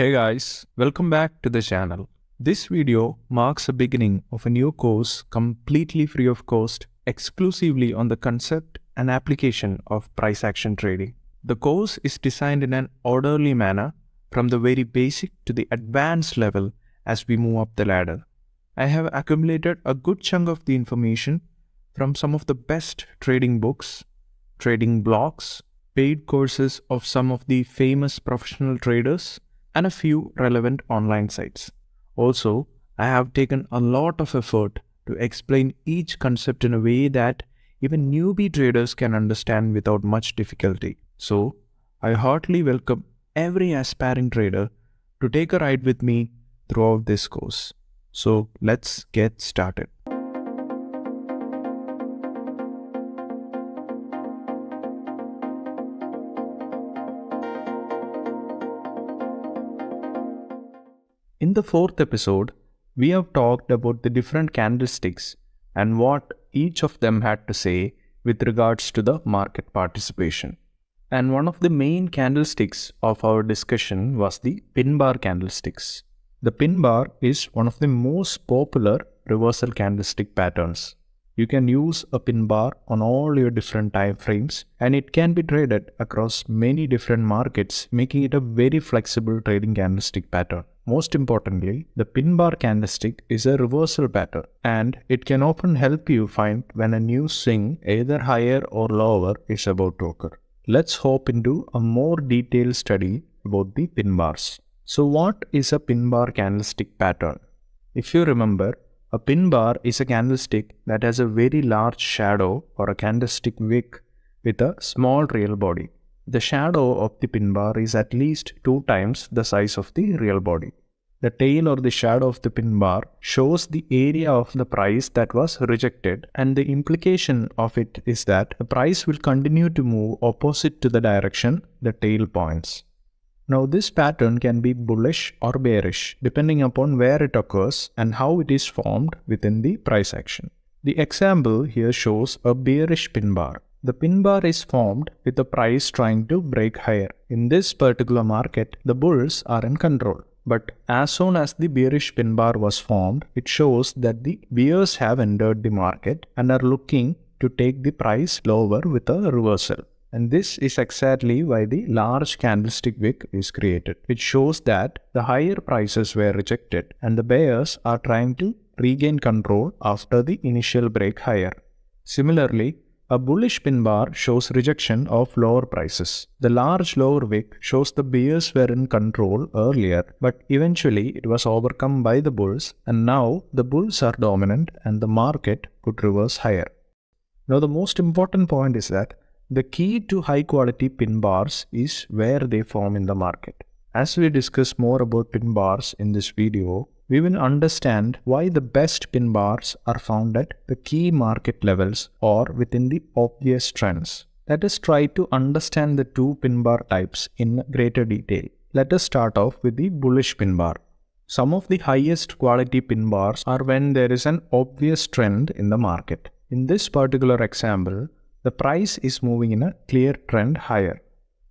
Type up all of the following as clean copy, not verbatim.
Hey guys, welcome back to the channel. This video marks the beginning of a new course completely free of cost, exclusively on the concept and application of price action trading. The course is designed in an orderly manner from the very basic to the advanced level as we move up the ladder. I have accumulated a good chunk of the information from some of the best trading books, trading blogs, paid courses of some of the famous professional traders, and a few relevant online sites. Also, I have taken a lot of effort to explain each concept in a way that even newbie traders can understand without much difficulty. So, I heartily welcome every aspiring trader to take a ride with me throughout this course. So, let's get started. In the fourth episode, we have talked about the different candlesticks and what each of them had to say with regards to the market participation. And one of the main candlesticks of our discussion was the pin bar candlesticks. The pin bar is one of the most popular reversal candlestick patterns. You can use a pin bar on all your different time frames, and it can be traded across many different markets, making it a very flexible trading candlestick pattern. Most importantly, the pin bar candlestick is a reversal pattern, and it can often help you find when a new swing, either higher or lower, is about to occur. Let's hop into a more detailed study about the pin bars. So what is a pin bar candlestick pattern? If you remember, a pin bar is a candlestick that has a very large shadow or a candlestick wick with a small real body. The shadow of the pin bar is at least 2 times the size of the real body. The tail or the shadow of the pin bar shows the area of the price that was rejected, and the implication of it is that the price will continue to move opposite to the direction the tail points. Now this pattern can be bullish or bearish depending upon where it occurs and how it is formed within the price action. The example here shows a bearish pin bar. The pin bar is formed with the price trying to break higher. In this particular market, the bulls are in control. But as soon as the bearish pin bar was formed, it shows that the bears have entered the market and are looking to take the price lower with a reversal. And this is exactly why the large candlestick wick is created, which shows that the higher prices were rejected and the bears are trying to regain control after the initial break higher. Similarly, a bullish pin bar shows rejection of lower prices. The large lower wick shows the bears were in control earlier, but eventually it was overcome by the bulls, and now the bulls are dominant and the market could reverse higher. Now the most important point is that the key to high quality pin bars is where they form in the market. As we discuss more about pin bars in this video, we will understand why the best pin bars are found at the key market levels or within the obvious trends. Let us try to understand the two pin bar types in greater detail. Let us start off with the bullish pin bar. Some of the highest quality pin bars are when there is an obvious trend in the market. In this particular example, the price is moving in a clear trend higher.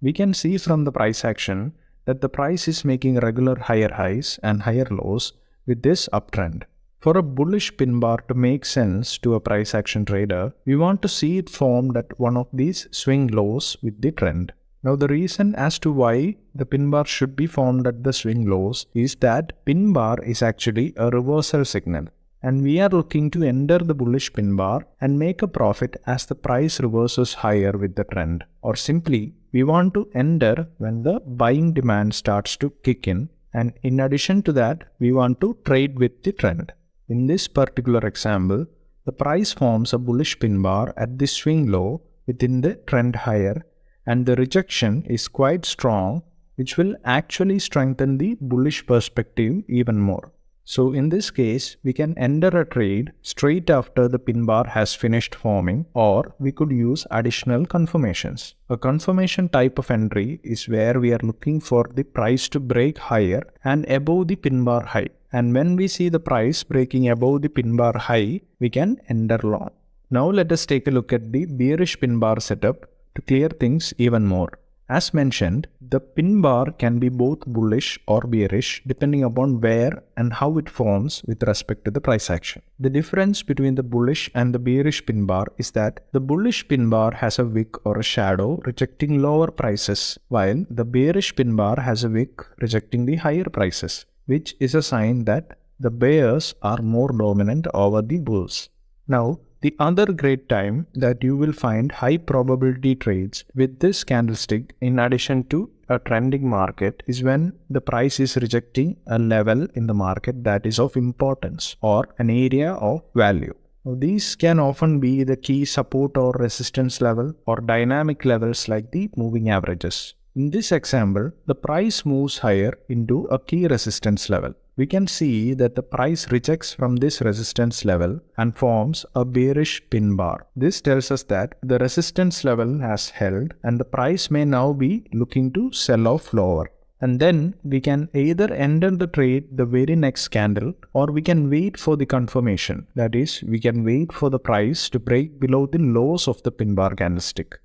We can see from the price action that the price is making regular higher highs and higher lows with this uptrend. For a bullish pin bar to make sense to a price action trader, we want to see it formed at one of these swing lows with the trend. Now the reason as to why the pin bar should be formed at the swing lows is that pin bar is actually a reversal signal, and we are looking to enter the bullish pin bar and make a profit as the price reverses higher with the trend. Or simply, we want to enter when the buying demand starts to kick in, and in addition to that, we want to trade with the trend. In this particular example, the price forms a bullish pin bar at the swing low within the trend higher, and the rejection is quite strong, which will actually strengthen the bullish perspective even more. So in this case, we can enter a trade straight after the pin bar has finished forming, or we could use additional confirmations. A confirmation type of entry is where we are looking for the price to break higher and above the pin bar high. And when we see the price breaking above the pin bar high, we can enter long. Now let us take a look at the bearish pin bar setup to clear things even more. As mentioned, the pin bar can be both bullish or bearish depending upon where and how it forms with respect to the price action. The difference between the bullish and the bearish pin bar is that the bullish pin bar has a wick or a shadow rejecting lower prices, while the bearish pin bar has a wick rejecting the higher prices, which is a sign that the bears are more dominant over the bulls. Now, the other great time that you will find high probability trades with this candlestick in addition to a trending market is when the price is rejecting a level in the market that is of importance or an area of value. Now, these can often be the key support or resistance level or dynamic levels like the moving averages. In this example, the price moves higher into a key resistance level. We can see that the price rejects from this resistance level and forms a bearish pin bar. This tells us that the resistance level has held and the price may now be looking to sell off lower. And then we can either enter the trade the very next candle or we can wait for the confirmation. That is, we can wait for the price to break below the lows of the pin bar candlestick.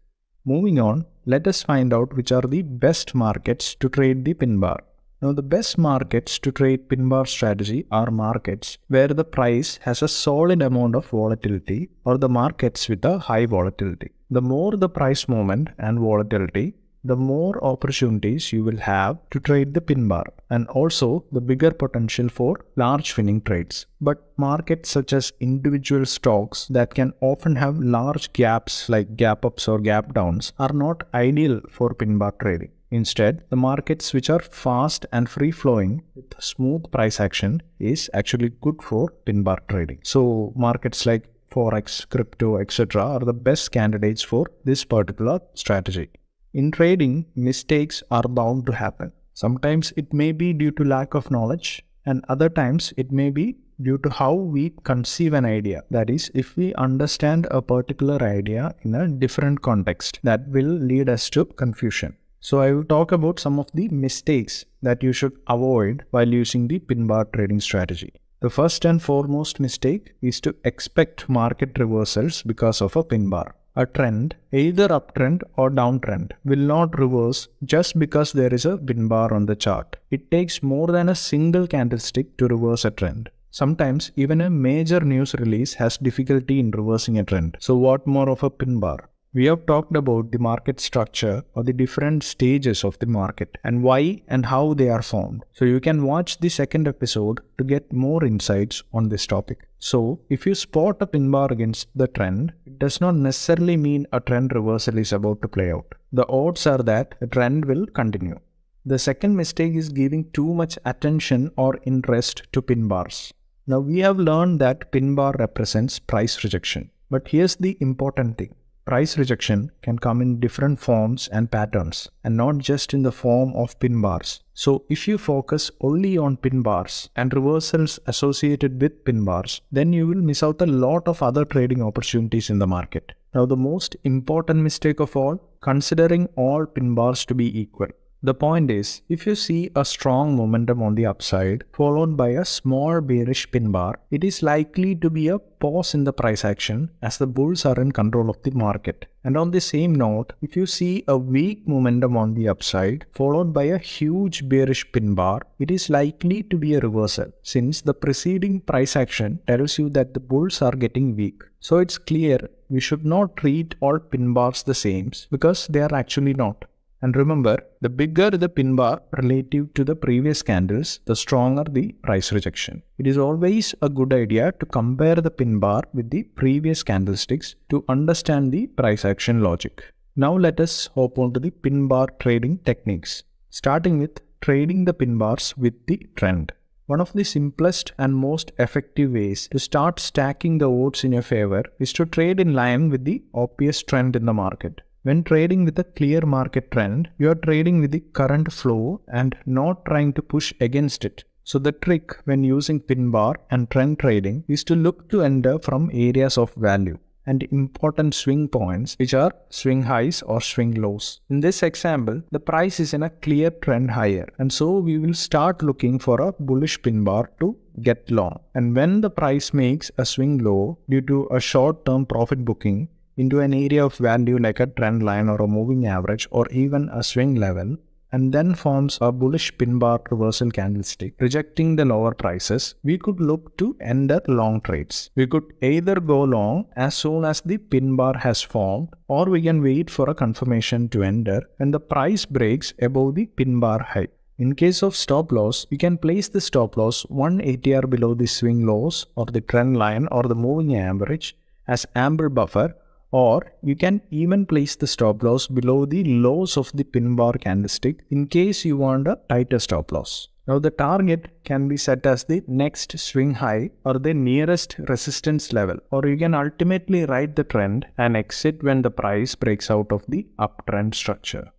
Moving on, let us find out which are the best markets to trade the pin bar. Now, the best markets to trade pin bar strategy are markets where the price has a solid amount of volatility or the markets with a high volatility. The more the price movement and volatility, the more opportunities you will have to trade the pin bar and also the bigger potential for large winning trades. But markets such as individual stocks that can often have large gaps like gap ups or gap downs are not ideal for pin bar trading. Instead, the markets which are fast and free-flowing with smooth price action is actually good for pin bar trading. So, markets like Forex, crypto, etc. are the best candidates for this particular strategy. In trading, mistakes are bound to happen. Sometimes it may be due to lack of knowledge and other times it may be due to how we conceive an idea. That is, if we understand a particular idea in a different context, that will lead us to confusion. So I will talk about some of the mistakes that you should avoid while using the pin bar trading strategy. The first and foremost mistake is to expect market reversals because of a pin bar. A trend, either uptrend or downtrend, will not reverse just because there is a pin bar on the chart. It takes more than a single candlestick to reverse a trend. Sometimes even a major news release has difficulty in reversing a trend. So what more of a pin bar? We have talked about the market structure or the different stages of the market and why and how they are formed. So you can watch the second episode to get more insights on this topic. So if you spot a pin bar against the trend, it does not necessarily mean a trend reversal is about to play out. The odds are that the trend will continue. The second mistake is giving too much attention or interest to pin bars. Now we have learned that pin bar represents price rejection. But here's the important thing. Price rejection can come in different forms and patterns and not just in the form of pin bars. So if you focus only on pin bars and reversals associated with pin bars, then you will miss out a lot of other trading opportunities in the market. Now the most important mistake of all, considering all pin bars to be equal. The point is, if you see a strong momentum on the upside followed by a small bearish pin bar, it is likely to be a pause in the price action as the bulls are in control of the market. And on the same note, if you see a weak momentum on the upside followed by a huge bearish pin bar, it is likely to be a reversal since the preceding price action tells you that the bulls are getting weak. So it's clear we should not treat all pin bars the same because they are actually not. And remember, the bigger the pin bar relative to the previous candles, the stronger the price rejection. It is always a good idea to compare the pin bar with the previous candlesticks to understand the price action logic. Now let us hop on to the pin bar trading techniques, starting with trading the pin bars with the trend. One of the simplest and most effective ways to start stacking the odds in your favor is to trade in line with the obvious trend in the market. When trading with a clear market trend, you are trading with the current flow and not trying to push against it. So the trick when using pin bar and trend trading is to look to enter from areas of value and important swing points, which are swing highs or swing lows. In this example, the price is in a clear trend higher, and so we will start looking for a bullish pin bar to get long. And when the price makes a swing low due to a short-term profit booking, into an area of value like a trend line or a moving average or even a swing level, and then forms a bullish pin bar reversal candlestick rejecting the lower prices, we could look to enter long trades. We could either go long as soon as the pin bar has formed, or we can wait for a confirmation to enter when the price breaks above the pin bar high. In case of stop loss, you can place the stop loss 1 ATR below the swing lows or the trend line or the moving average as amber buffer, or you can even place the stop loss below the lows of the pin bar candlestick in case you want a tighter stop loss. Now the target can be set as the next swing high or the nearest resistance level, or you can ultimately ride the trend and exit when the price breaks out of the uptrend structure.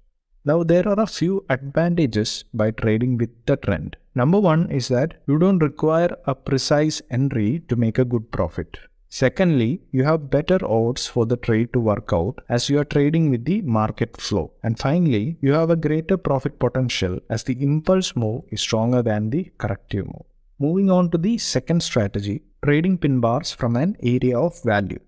Now there are a few advantages by trading with the trend. Number one is that you don't require a precise entry to make a good profit. Secondly, you have better odds for the trade to work out as you are trading with the market flow. And finally, you have a greater profit potential as the impulse move is stronger than the corrective move. Moving on to the second strategy, trading pin bars from an area of value.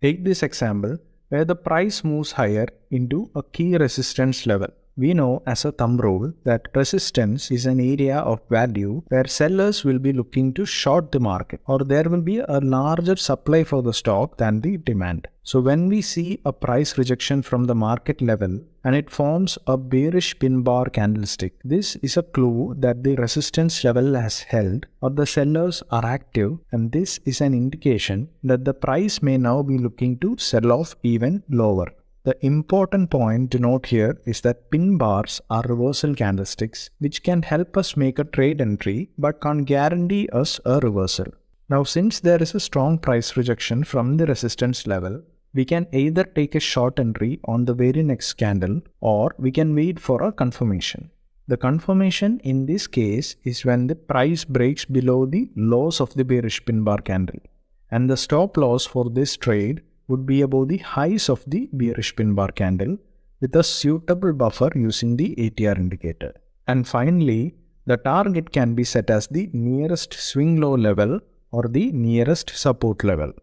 Take this example where the price moves higher into a key resistance level. We know as a thumb rule that resistance is an area of value where sellers will be looking to short the market, or there will be a larger supply for the stock than the demand. So when we see a price rejection from the market level and it forms a bearish pin bar candlestick, this is a clue that the resistance level has held or the sellers are active, and this is an indication that the price may now be looking to sell off even lower. The important point to note here is that pin bars are reversal candlesticks which can help us make a trade entry but can't guarantee us a reversal. Now since there is a strong price rejection from the resistance level, we can either take a short entry on the very next candle or we can wait for a confirmation. The confirmation in this case is when the price breaks below the lows of the bearish pin bar candle, and the stop loss for this trade would be above the highs of the bearish pin bar candle with a suitable buffer using the ATR indicator. And finally, the target can be set as the nearest swing low level or the nearest support level.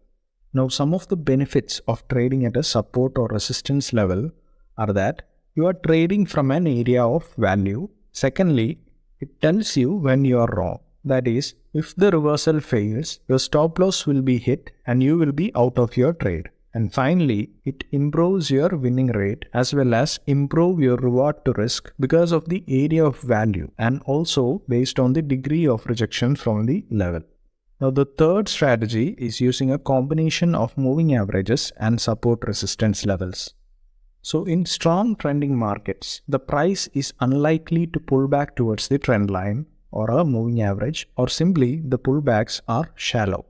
Now some of the benefits of trading at a support or resistance level are that you are trading from an area of value. Secondly, it tells you when you are wrong. That is, if the reversal fails, your stop loss will be hit and you will be out of your trade. And finally, it improves your winning rate as well as improve your reward to risk because of the area of value and also based on the degree of rejection from the level. Now the third strategy is using a combination of moving averages and support resistance levels. So in strong trending markets, the price is unlikely to pull back towards the trend line or a moving average, or simply the pullbacks are shallow.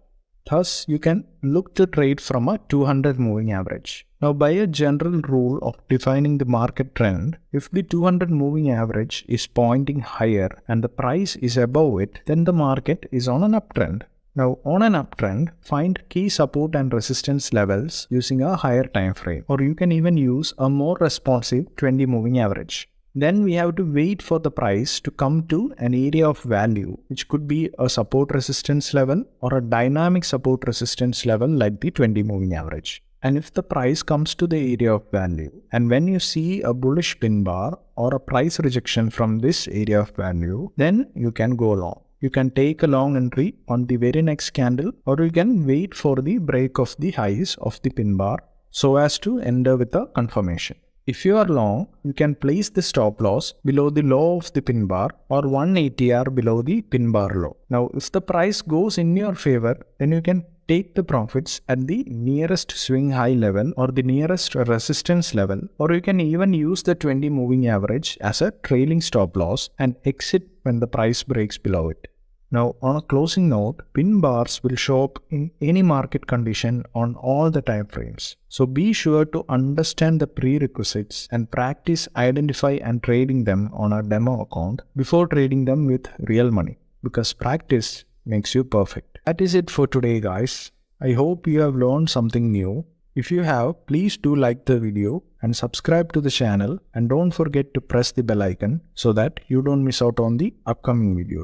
Thus, you can look to trade from a 200 moving average. Now, by a general rule of defining the market trend, if the 200 moving average is pointing higher and the price is above it, then the market is on an uptrend. Now, on an uptrend, find key support and resistance levels using a higher time frame, or you can even use a more responsive 20 moving average. Then we have to wait for the price to come to an area of value, which could be a support resistance level or a dynamic support resistance level like the 20 moving average. And if the price comes to the area of value, and when you see a bullish pin bar or a price rejection from this area of value, then you can go long. You can take a long entry on the very next candle, or you can wait for the break of the highs of the pin bar so as to enter with a confirmation. If you are long, you can place the stop loss below the low of the pin bar or 1 ATR below the pin bar low. Now, if the price goes in your favor, then you can take the profits at the nearest swing high level or the nearest resistance level, or you can even use the 20 moving average as a trailing stop loss and exit when the price breaks below it. Now, on a closing note, pin bars will show up in any market condition on all the time frames. So be sure to understand the prerequisites and practice identify and trading them on a demo account before trading them with real money, because practice makes you perfect. That is it for today, guys. I hope you have learned something new. If you have, please do like the video and subscribe to the channel, and don't forget to press the bell icon so that you don't miss out on the upcoming videos.